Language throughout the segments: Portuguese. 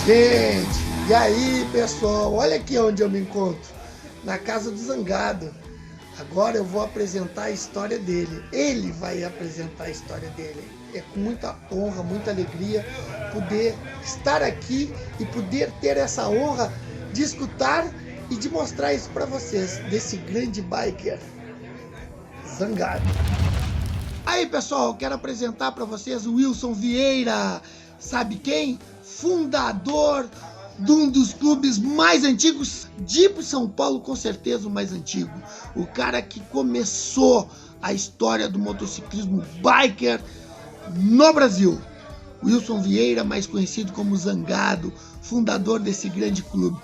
Gente, e aí pessoal, olha aqui onde eu me encontro, na casa do Zangado. Agora eu vou apresentar a história dele, ele vai apresentar a história dele. É com muita honra, muita alegria poder estar aqui e poder ter essa honra de escutar e de mostrar isso para vocês, desse grande biker, Zangado. Aí pessoal, quero apresentar para vocês o Wilson Vieira, sabe quem? Fundador de um dos clubes mais antigos de São Paulo, com certeza o mais antigo. O cara que começou a história do motociclismo biker no Brasil. Wilson Vieira, mais conhecido como Zangado, fundador desse grande clube.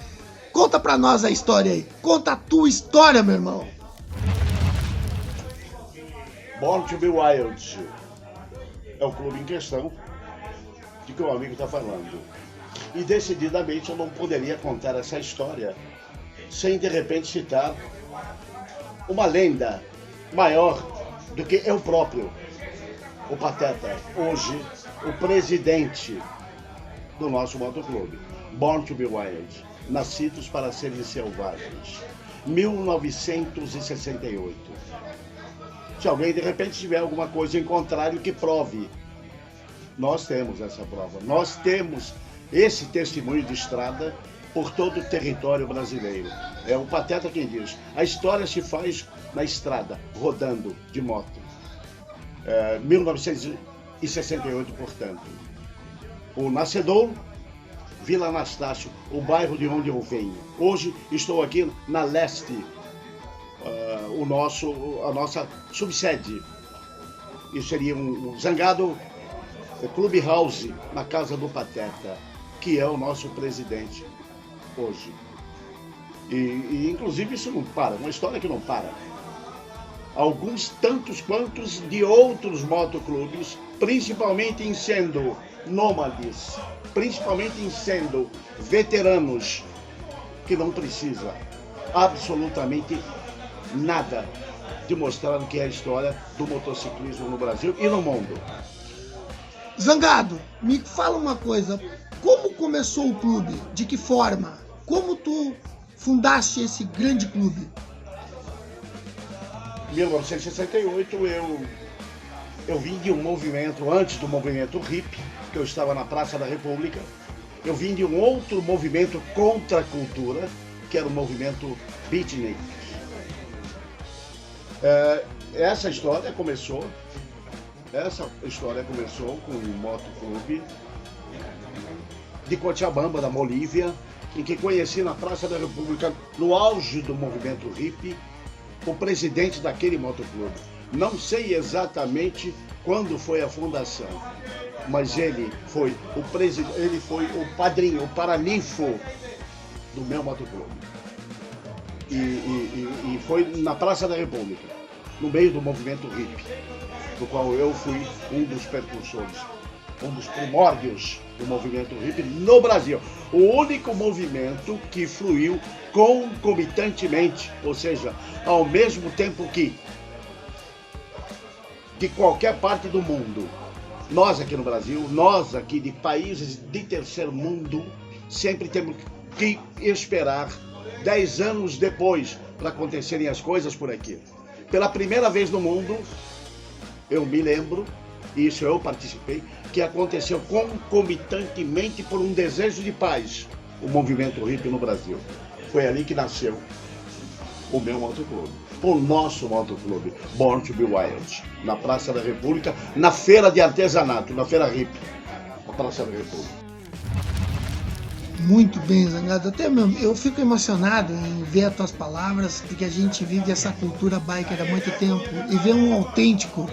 Conta pra nós a história aí. Conta a tua história, meu irmão. Born to be Wild é o clube em questão de que o amigo está falando. E decididamente eu não poderia contar essa história sem de repente citar uma lenda maior do que eu próprio, o Pateta, hoje o presidente do nosso motoclube, Born to be Wild, nascidos para serem selvagens, 1968. Se alguém de repente tiver alguma coisa em contrário que prove, nós temos essa prova, nós temos esse testemunho de estrada por todo o território brasileiro. É o Pateta quem diz, a história se faz na estrada, rodando de moto. 1968, portanto. O nascedouro, Vila Anastácio, o bairro de onde eu venho. Hoje estou aqui na Leste, a nossa subsede. Isso seria um Zangado Clubhouse, na casa do Pateta, que é o nosso presidente hoje. E inclusive isso não para, uma história que não para. Alguns tantos quantos de outros motoclubes, principalmente em sendo nômades, principalmente em sendo veteranos, que não precisa absolutamente nada de mostrar o que é a história do motociclismo no Brasil e no mundo. Zangado, me fala uma coisa, como começou o clube? De que forma? Como tu fundaste esse grande clube? Em 1968 eu vim de um movimento, antes do movimento hippie, que eu estava na Praça da República, eu vim de um outro movimento contra a cultura, que era o movimento beatnik. Essa história começou com um motoclube de Cochabamba, da Bolívia, em que conheci na Praça da República, no auge do movimento hippie, o presidente daquele motoclube. Não sei exatamente quando foi a fundação, mas ele foi o padrinho, o paraninfo do meu motoclube. E foi na Praça da República, no meio do movimento hippie, do qual eu fui um dos percursores, um dos primórdios do movimento hippie no Brasil. O único movimento que fluiu concomitantemente, ou seja, ao mesmo tempo que de qualquer parte do mundo. Nós aqui no Brasil, nós aqui de países de terceiro mundo, sempre temos que esperar 10 anos depois para acontecerem as coisas por aqui. Pela primeira vez no mundo, eu me lembro, e isso eu participei, que aconteceu concomitantemente por um desejo de paz, o movimento hippie no Brasil. Foi ali que nasceu o meu motoclube, o nosso motoclube, Born to be Wild, na Praça da República, na feira de artesanato, na feira hippie, na Praça da República. Muito bem, Zangado. Até mesmo, eu fico emocionado em ver as tuas palavras, porque a gente vive essa cultura biker há muito tempo e ver um autêntico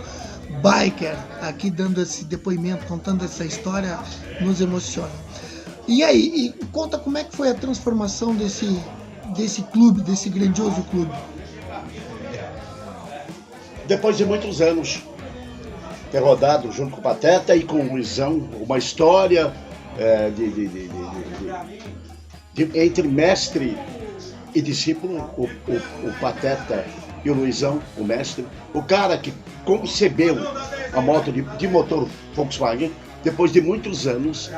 biker aqui dando esse depoimento, contando essa história, nos emociona. E aí, conta como é que foi a transformação desse clube, desse grandioso clube? Depois de muitos anos ter rodado junto com o Pateta e com o Luizão, uma história entre mestre e discípulo, o Pateta e o Luizão, o mestre, o cara que concebeu a moto de motor Volkswagen, depois de muitos anos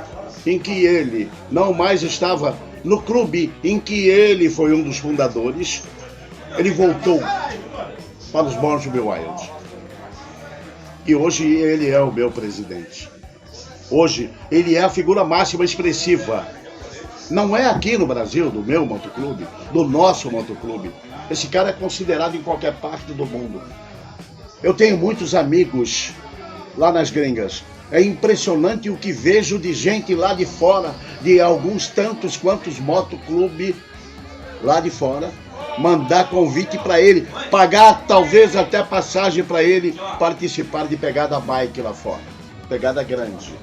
em que ele não mais estava no clube em que ele foi um dos fundadores, ele voltou para os Baltimore Wilds. E hoje ele é o meu presidente. Hoje ele é a figura máxima expressiva. Não é aqui no Brasil, do meu motoclube, do nosso motoclube. Esse cara é considerado em qualquer parte do mundo. Eu tenho muitos amigos lá nas gringas. É impressionante o que vejo de gente lá de fora, de alguns tantos quantos motoclube lá de fora, mandar convite para ele, pagar talvez até passagem para ele participar de pegada bike lá fora. Pegada grande.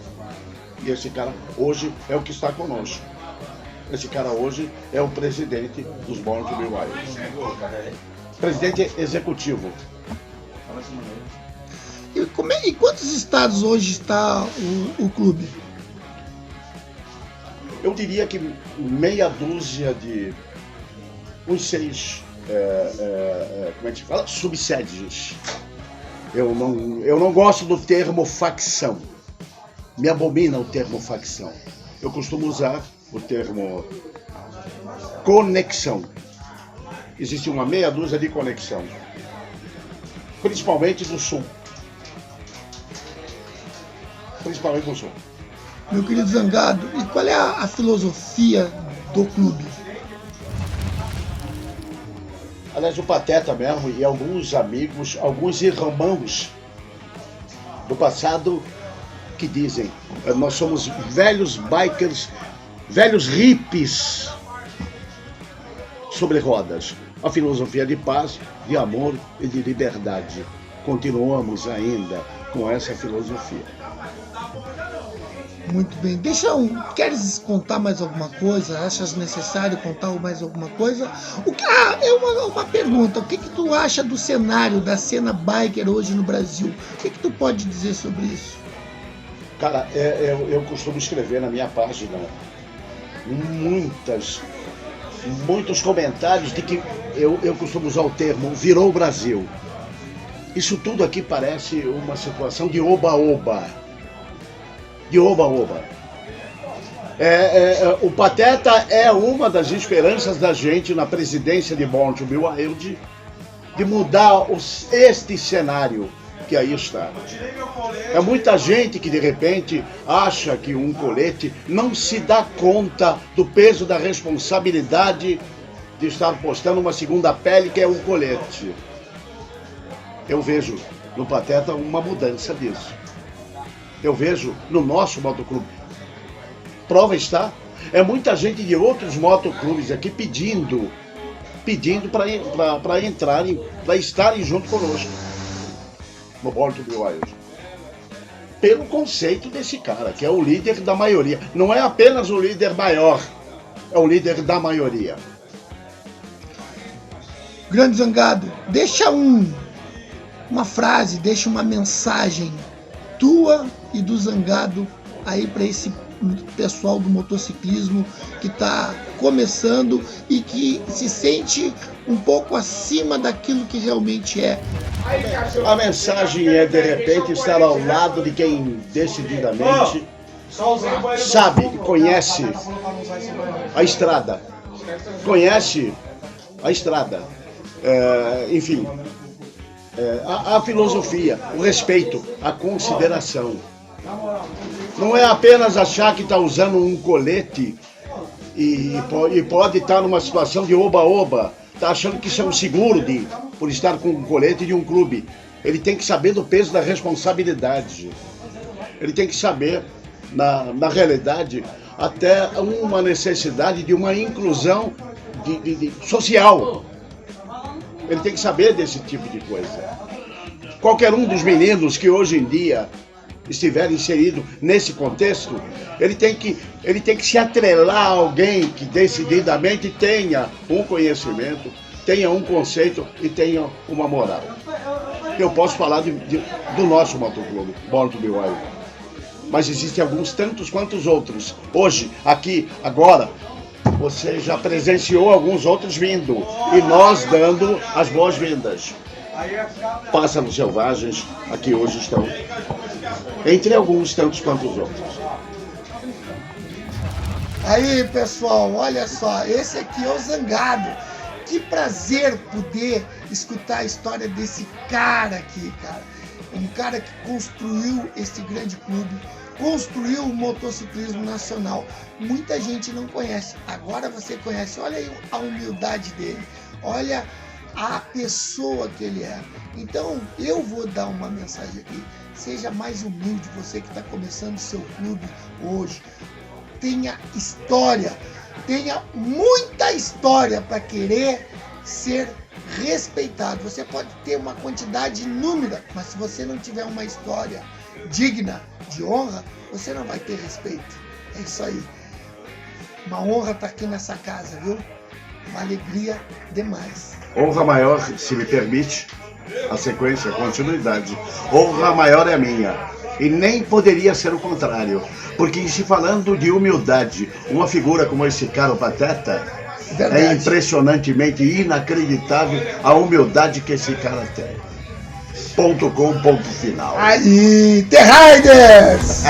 E esse cara hoje é o que está conosco. Esse cara hoje é o presidente dos Baltimore Wilds. Presidente executivo. E quantos estados hoje está o clube? Eu diria que meia dúzia de... uns 6... como é que se fala? Subsedes. Eu não gosto do termo facção. Me abomina o termo facção. Eu costumo usar o termo conexão. Existe uma meia dúzia de conexão, principalmente do sul. Principalmente do sul. Meu querido Zangado, e qual é a filosofia do clube? Aliás, o Pateta mesmo e alguns amigos, alguns irmãos do passado que dizem: nós somos velhos bikers, velhos hippies sobre rodas. A filosofia de paz, de amor e de liberdade. Continuamos ainda com essa filosofia. Muito bem. Queres contar mais alguma coisa? Achas necessário contar mais alguma coisa? Uma pergunta. O que tu acha do cenário, da cena biker hoje no Brasil? O que tu pode dizer sobre isso? Cara, eu costumo escrever na minha página muitos comentários de que eu costumo usar o termo virou o Brasil. Isso tudo aqui parece uma situação de oba-oba. De oba-oba. O Pateta é uma das esperanças da gente na presidência de Baltimore Wild de mudar este cenário que aí está. É muita gente que de repente acha que um colete não se dá conta do peso da responsabilidade de estar postando uma segunda pele que é um colete. Eu vejo no Pateta uma mudança disso. Eu vejo no nosso motoclube. Prova está, é muita gente de outros motoclubes aqui pedindo para entrarem, para estarem junto conosco no Baltimore Wild. Pelo conceito desse cara, que é o líder da maioria. Não é apenas o líder maior, é o líder da maioria. Grande Zangado, deixa uma frase, deixa uma mensagem tua e do Zangado aí para esse pessoal do motociclismo que está começando e que se sente um pouco acima daquilo que realmente é. A mensagem é, de repente, estar ao lado de quem decididamente sabe e conhece a estrada. Conhece a estrada. Enfim, a filosofia, o respeito, a consideração. Não é apenas achar que está usando um colete e pode estar numa situação de oba-oba, está achando que isso é um seguro por estar com um colete de um clube. Ele tem que saber do peso da responsabilidade. Ele tem que saber, na realidade, até uma necessidade de uma inclusão social. Ele tem que saber desse tipo de coisa. Qualquer um dos meninos que hoje em dia estiver inserido nesse contexto, ele tem que se atrelar a alguém que decididamente tenha um conhecimento, tenha um conceito e tenha uma moral. Eu posso falar do nosso motoclube, Baltimore Wild, mas existem alguns tantos quantos outros. Hoje, aqui, agora, você já presenciou alguns outros vindo e nós dando as boas-vindas. Pássaros selvagens aqui hoje estão entre alguns tantos quantos outros. Aí, pessoal, olha só, esse aqui é o Zangado. Que prazer poder escutar a história desse cara aqui, cara. Um cara que construiu esse grande clube, construiu o motociclismo nacional. Muita gente não conhece, agora você conhece. Olha aí a humildade dele, olha a pessoa que ele é. Então eu vou dar uma mensagem aqui: seja mais humilde, você que está começando seu clube hoje. Tenha história, tenha muita história para querer ser respeitado. Você pode ter uma quantidade inúmera, mas se você não tiver uma história digna de honra, você não vai ter respeito. É isso aí. Uma honra estar aqui nessa casa, viu? Uma alegria demais. Honra maior, se me permite, a sequência, a continuidade. Honra maior é minha. E nem poderia ser o contrário. Porque se falando de humildade, uma figura como esse cara, o Pateta, verdade, é impressionantemente inacreditável a humildade que esse cara tem. Ponto final. Aí, The Riders!